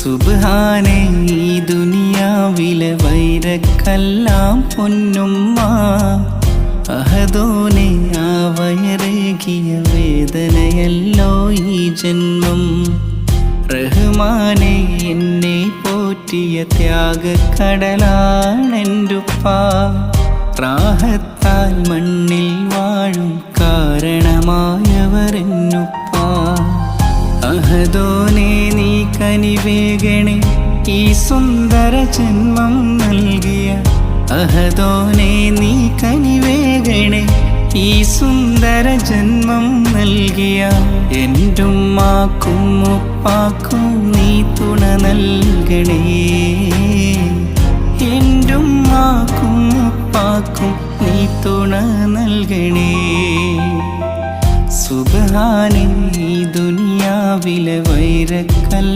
സുബ്ഹാനേ ഈ ദുനിയാവിലെ വൈരക്കെല്ലാം പൊന്നുമ്മ അഹദോനെ ആ വയറേകിയ വേദനയല്ലോ ഈ ജന്മം റഹ്മാനെ എന്നെ പോറ്റിയ ത്യാഗക്കടലാണെൻ്റുപ്പ റാഹത്താൽ മണ്ണിൽ വാഴും കാരണമായവരെന്നുപ്പ അഹദോനെ നീ കനിവേഗണേ ഈ സുന്ദര ജന്മം നൽകിയ അഹദോനെ നീ കനിവേഗണേ ഈ സുന്ദര ജന്മം നൽകിയ എൻ്റുമ്മാക്കും ഉപ്പാക്കും നീ തുണ നൽകണേ എൻ്റുമ്മാക്കും ഉപ്പാക്കും നീ തുണ നൽകണേ സുബ്ഹാനേ ഈ ദുനിയാവിലെ വൈരക്കൽ